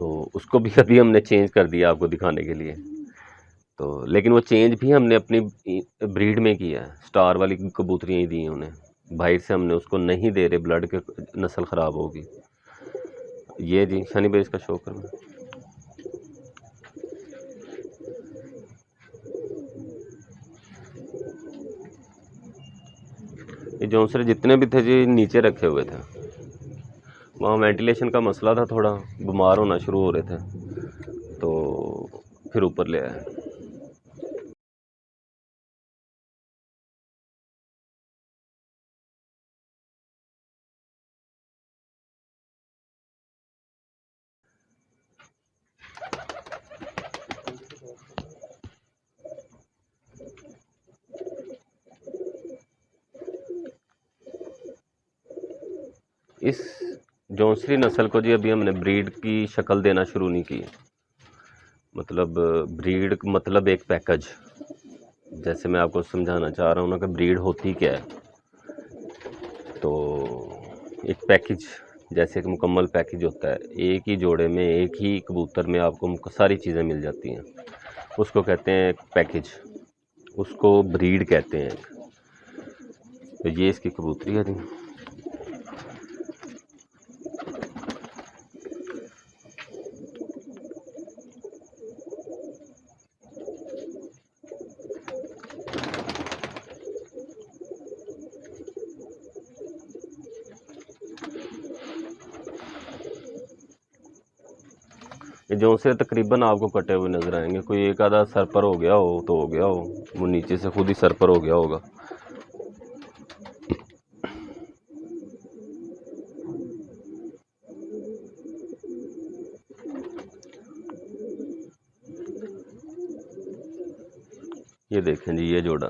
तो उसको भी अभी हमने चेंज कर दिया आपको दिखाने के लिए। तो लेकिन वो चेंज भी हमने अपनी ब्रीड में किया है, स्टार वाली कबूतरियाँ ही दी हैं उन्हें, बाहर से हमने उसको नहीं दे रहे, ब्लड के नस्ल ख़राब होगी। ये जी शनि भाई इसका शो करना। ये जौनसरे जितने भी थे जी नीचे रखे हुए थे, वहाँ वेंटिलेशन का मसला था, थोड़ा बीमार होना शुरू हो रहे थे तो फिर ऊपर ले आए। इस जौनसरी नस्ल को जी अभी हमने ब्रीड की शक्ल देना शुरू नहीं की। मतलब ब्रीड मतलब एक पैकेज, जैसे मैं आपको समझाना चाह रहा हूँ ना कि ब्रीड होती क्या है। तो एक पैकेज, जैसे एक मुकम्मल पैकेज होता है, एक ही जोड़े में एक ही कबूतर में आपको सारी चीज़ें मिल जाती हैं, उसको कहते हैं एक पैकेज, उसको ब्रीड कहते हैं। तो ये इसकी कबूतरी है जी। ये जो से तकरीबन आपको कटे हुए नज़र आएंगे, कोई एक आधा सर पर हो गया हो तो हो गया हो, वो नीचे से खुद ही सर पर हो गया होगा। ये देखें जी, ये जोड़ा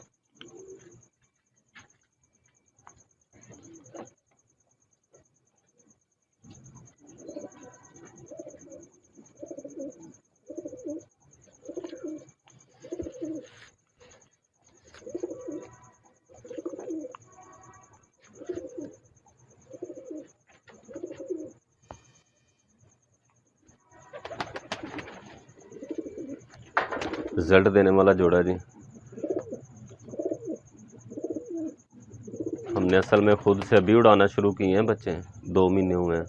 रिजल्ट देने वाला जोड़ा जी। हमने असल में खुद से अभी उड़ाना शुरू किए हैं बच्चे, 2 महीने हुए हैं,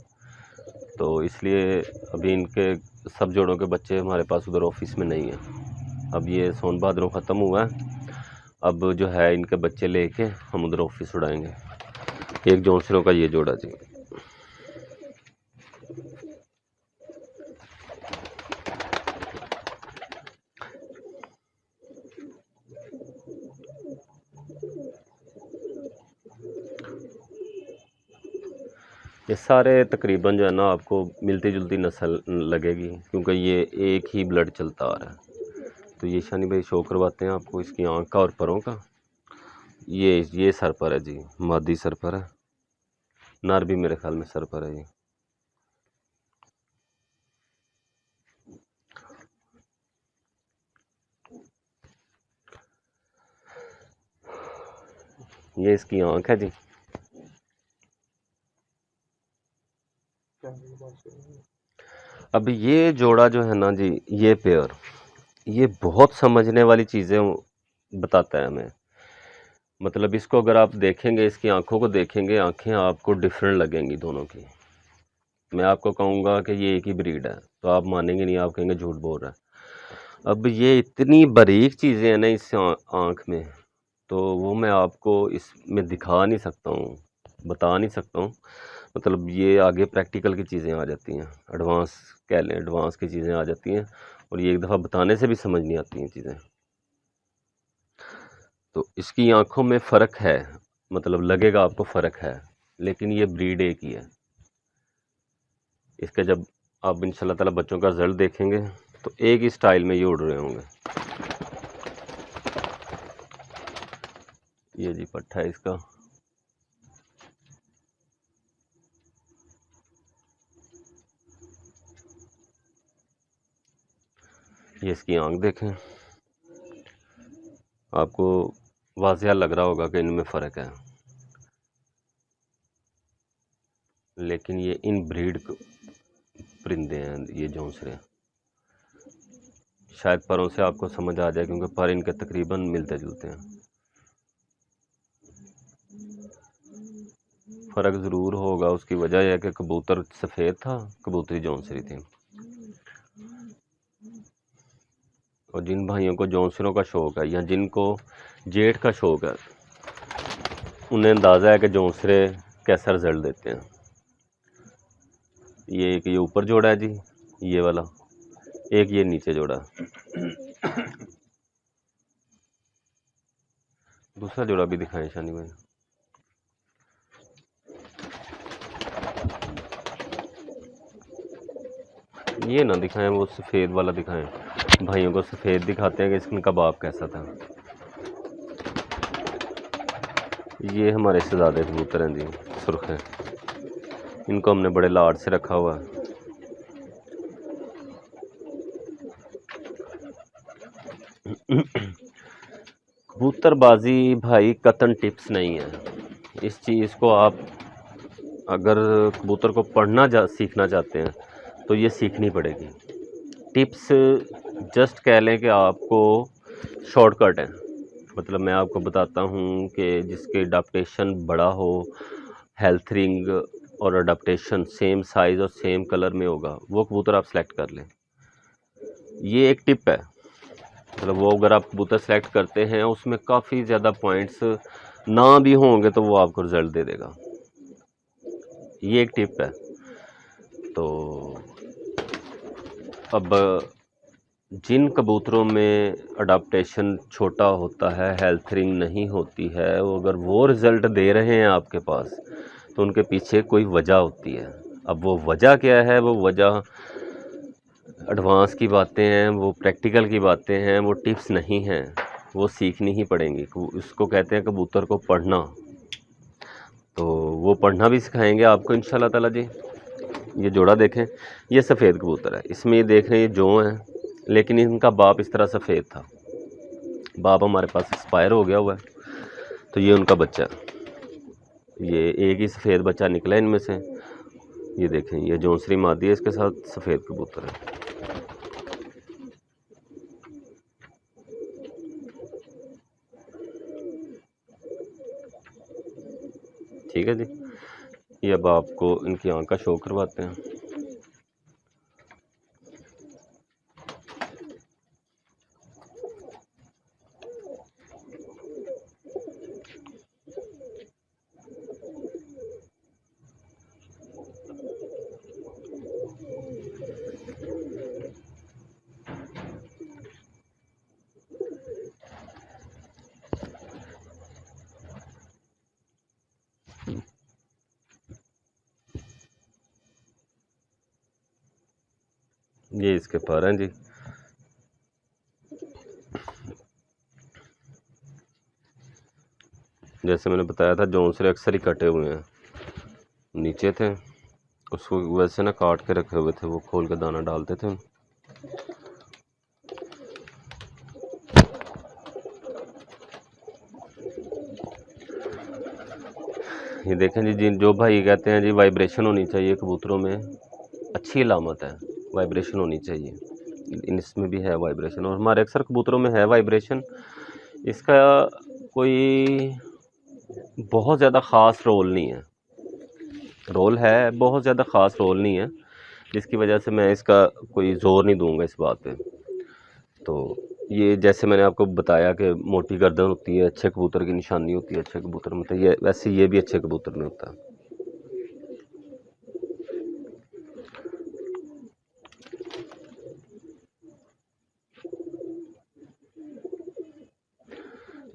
तो इसलिए अभी इनके सब जोड़ों के बच्चे हमारे पास उधर ऑफिस में नहीं हैं। अब ये सोन भाद्रों ख़त्म हुआ है, अब जो है इनके बच्चे लेके हम उधर ऑफिस उड़ाएंगे। एक जौनसरों का ये जोड़ा जी। ये सारे तकरीबन जो है ना आपको मिलती जुलती नस्ल लगेगी, क्योंकि ये एक ही ब्लड चलता आ रहा है। तो ये शनि भाई शो करवाते हैं आपको इसकी आँख का और परों का। ये सर पर है जी, मादी सर पर है, नर भी मेरे ख्याल में सर पर है। ये इसकी आँख है जी। अब ये जोड़ा जो है ना जी, ये पेयर, ये बहुत समझने वाली चीज़ें बताता है हमें। मतलब इसको अगर आप देखेंगे, इसकी आंखों को देखेंगे, आंखें आपको डिफरेंट लगेंगी दोनों की। मैं आपको कहूँगा कि ये एक ही ब्रीड है तो आप मानेंगे नहीं, आप कहेंगे झूठ बोल रहा है। अब ये इतनी बारीक चीज़ें हैं ना इस आँख में, तो वो मैं आपको इसमें दिखा नहीं सकता हूँ, बता नहीं सकता हूँ। मतलब ये आगे प्रैक्टिकल की चीज़ें आ जाती हैं, एडवांस कह लें, एडवांस की चीज़ें आ जाती हैं, और ये एक दफ़ा बताने से भी समझ नहीं आती हैं चीज़ें। तो इसकी आँखों में फ़र्क है, मतलब लगेगा आपको फ़र्क है, लेकिन ये ब्रीड एक ही है। इसका जब आप इंशाल्लाह ताला बच्चों का रिज़ल्ट देखेंगे तो एक ही स्टाइल में ये उड़ रहे होंगे। ये जी पट्ठा है इसका। ये इसकी आँख देखें, आपको वाज़िया लग रहा होगा कि इनमें फ़र्क है, लेकिन ये इन ब्रीड परिंदे हैं ये जौंसरे। शायद परों से आपको समझ आ जाए क्योंकि पर इनके तकरीबन मिलते जुलते हैं। फ़र्क ज़रूर होगा, उसकी वजह यह है कि कबूतर सफ़ेद था, कबूतरी जौंसरी थी। और जिन भाइयों को जौंसरों का शौक़ है या जिनको जेठ का शौक़ है, उन्हें अंदाज़ा है कि जौंसरे कैसा रिज़ल्ट देते हैं। ये एक ये ऊपर जोड़ा है जी, ये वाला, एक ये नीचे जोड़ा। दूसरा जोड़ा भी दिखाएं शानी भाई। ये ना दिखाएं, वो सफ़ेद वाला दिखाएं। भाइयों को सफ़ेद दिखाते हैं कि इसका बाप कैसा था। ये हमारे शहजादे कबूतर हैं जी, सुर्ख हैं। इनको हमने बड़े लाड से रखा हुआ है। कबूतरबाजी भाई कतन टिप्स नहीं है। इस चीज़ को आप अगर कबूतर को सीखना चाहते हैं तो ये सीखनी पड़ेगी। टिप्स जस्ट कह लें कि आपको शॉर्टकट है। मतलब मैं आपको बताता हूँ कि जिसके अडाप्टेशन बड़ा हो, हेल्थ रिंग और अडाप्टेशन सेम साइज़ और सेम कलर में होगा, वो कबूतर आप सेलेक्ट कर लें। ये एक टिप है। मतलब वो अगर आप कबूतर सेलेक्ट करते हैं उसमें काफ़ी ज़्यादा पॉइंट्स ना भी होंगे तो वो आपको रिज़ल्ट दे देगा। ये एक टिप है। तो अब जिन कबूतरों में अडाप्टेशन छोटा होता है, हेल्थ रिंग नहीं होती है, वो अगर वो रिज़ल्ट दे रहे हैं आपके पास तो उनके पीछे कोई वजह होती है। अब वो वजह क्या है, वो वजह एडवांस की बातें हैं, वो प्रैक्टिकल की बातें हैं, वो टिप्स नहीं हैं, वो सीखनी ही पड़ेंगी। उसको कहते हैं कबूतर को पढ़ना। तो वो पढ़ना भी सिखाएंगे आपको इंशाल्लाह ताला जी। ये जोड़ा देखें, ये सफ़ेद कबूतर है। इसमें ये देख रहे हैं ये जों है, लेकिन इनका बाप इस तरह सफ़ेद था। बाप हमारे पास एक्सपायर हो गया हुआ है, तो ये उनका बच्चा। ये एक ही सफ़ेद बच्चा निकला इनमें से। ये देखें, ये जौंसरी मादी है, इसके साथ सफ़ेद कबूतर है। ठीक है जी। ये अब आपको इनकी आँख का शो करवाते हैं। ये इसके पर हैं जी। जैसे मैंने बताया था, जौंसरे अक्सर ही कटे हुए हैं, नीचे थे, उसको वैसे ना काट के रखे हुए थे, वो खोल के दाना डालते थे। ये देखें जी, जिन जो भाई कहते हैं जी वाइब्रेशन होनी चाहिए कबूतरों में, अच्छी अलामत है, वाइब्रेशन होनी चाहिए। इसमें भी है वाइब्रेशन, और हमारे अक्सर कबूतरों में है वाइब्रेशन। इसका कोई बहुत ज़्यादा ख़ास रोल नहीं है। रोल है, बहुत ज़्यादा ख़ास रोल नहीं है, जिसकी वजह से मैं इसका कोई ज़ोर नहीं दूंगा इस बात पे। तो ये जैसे मैंने आपको बताया कि मोटी गर्दन होती है, अच्छे कबूतर की निशानी होती है, अच्छे कबूतर में, तो ये वैसे ये भी अच्छे कबूतर में होता है।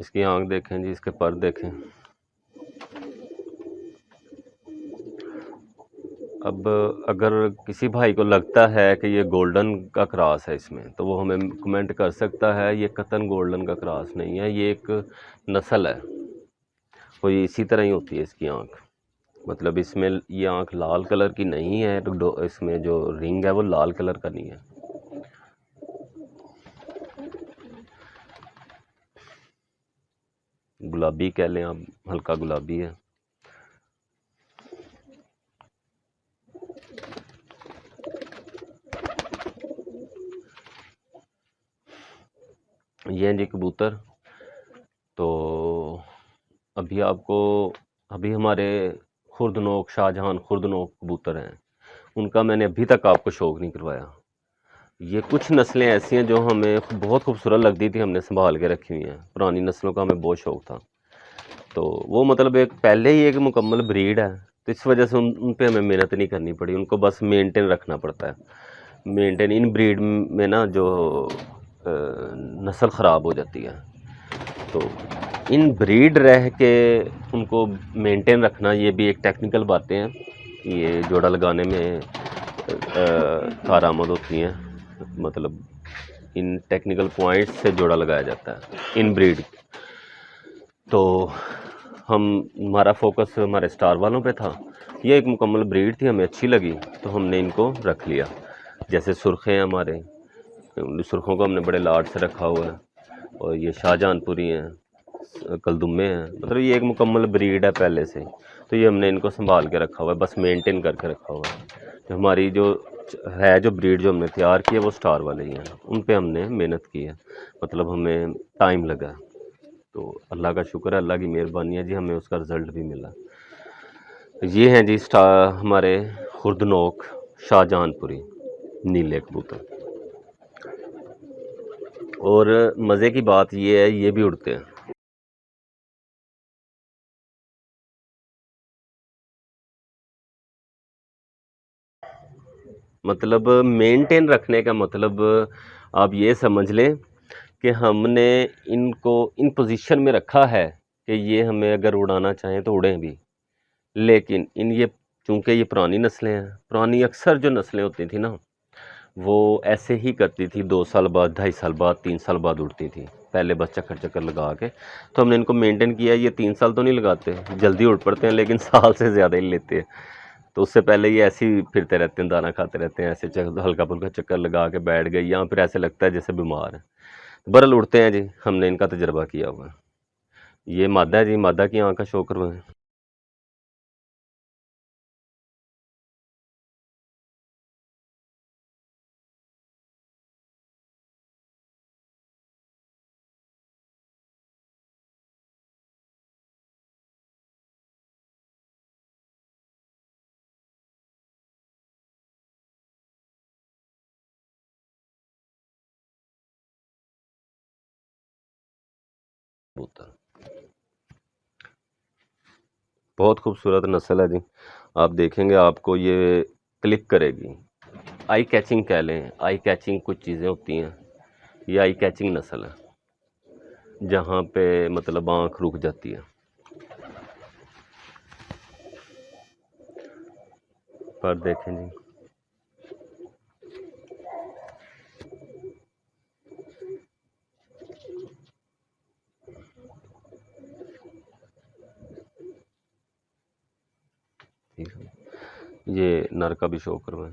इसकी आँख देखें जी, इसके पर देखें। अब अगर किसी भाई को लगता है कि ये गोल्डन का क्रॉस है इसमें, तो वो हमें कमेंट कर सकता है। ये कतन गोल्डन का क्रॉस नहीं है, ये एक नस्ल है, वो ये इसी तरह ही होती है इसकी आँख। मतलब इसमें ये आँख लाल कलर की नहीं है, तो इसमें जो रिंग है वो लाल कलर का नहीं है। गुलाबी कह लें आप, हल्का गुलाबी है। ये हैं जी कबूतर। तो अभी हमारे खुर्दनोक, शाहजहान खुर्दनोक कबूतर हैं, उनका मैंने अभी तक आपको शौक नहीं करवाया। ये कुछ नस्लें ऐसी हैं जो हमें बहुत खूबसूरत लगती थी, हमने संभाल के रखी हुई हैं। पुरानी नस्लों का हमें बहुत शौक था। तो वो मतलब एक पहले ही एक मुकम्मल ब्रीड है, तो इस वजह से उन पे हमें मेहनत नहीं करनी पड़ी, उनको बस मेंटेन रखना पड़ता है। मेंटेन इन ब्रीड में ना जो नस्ल ख़राब हो जाती है, तो इन ब्रीड रह के उनको मेंटेन रखना, ये भी एक टेक्निकल बातें हैं कि ये जोड़ा लगाने में कारआमद होती हैं। मतलब इन टेक्निकल पॉइंट्स से जोड़ा लगाया जाता है इन ब्रीड। तो हमारा फोकस हमारे स्टार वालों पे था। ये एक मुकम्मल ब्रीड थी, हमें अच्छी लगी तो हमने इनको रख लिया। जैसे सुर्खे हैं हमारे, सुर्खों को हमने बड़े लाड से रखा हुआ है। और ये शाहजहानपुरी हैं, कलदुम्मे हैं, मतलब ये एक मुकम्मल ब्रीड है पहले से। तो ये हमने इनको संभाल के रखा हुआ है, बस मेंटेन करके रखा हुआ है। तो हमारी जो ब्रीड जो हमने तैयार की है वो स्टार वाले ही हैं, उन पे हमने मेहनत की है, मतलब हमें टाइम लगा। तो अल्लाह का शुक्र है, अल्लाह की मेहरबानी है जी, हमें उसका रिज़ल्ट भी मिला। तो ये हैं जी हमारे खुर्दनोक शाहजहानपुरी नीले कबूतर। और मज़े की बात ये है, ये भी उड़ते हैं। मतलब मेंटेन रखने का मतलब आप ये समझ लें कि हमने इनको इन पोजीशन में रखा है कि ये हमें अगर उड़ाना चाहें तो उड़ें भी। लेकिन चूँकि ये पुरानी नस्लें हैं, पुरानी अक्सर जो नस्लें होती थी ना, वो ऐसे ही करती थी, 2 साल बाद, 2.5 साल बाद, 3 साल बाद उड़ती थी। पहले बस चक्कर लगा के, तो हमने इनको मेंटेन किया। ये 3 साल तो नहीं लगाते, जल्दी उड़ पड़ते हैं, लेकिन साल से ज़्यादा ही लेते हैं। तो उससे पहले ये ऐसे ही फिरते रहते हैं, दाना खाते रहते हैं, ऐसे हल्का-फुल्का चक्कर लगा के बैठ गए, या फिर ऐसे लगता है जैसे बीमार हैं। बहरहाल उड़ते हैं जी, हमने इनका तजुर्बा किया हुआ है। ये मादा है जी, मादा की आँख का शो करवाएँ। कबूतर बहुत खूबसूरत नस्ल है जी। आप देखेंगे आपको ये क्लिक करेगी। आई कैचिंग कह लें, आई कैचिंग कुछ चीज़ें होती हैं, ये आई कैचिंग नस्ल है, जहाँ पे मतलब आँख रुक जाती है। पर देखें जी, ठीक है, ये नर का भी शो करवाएँ।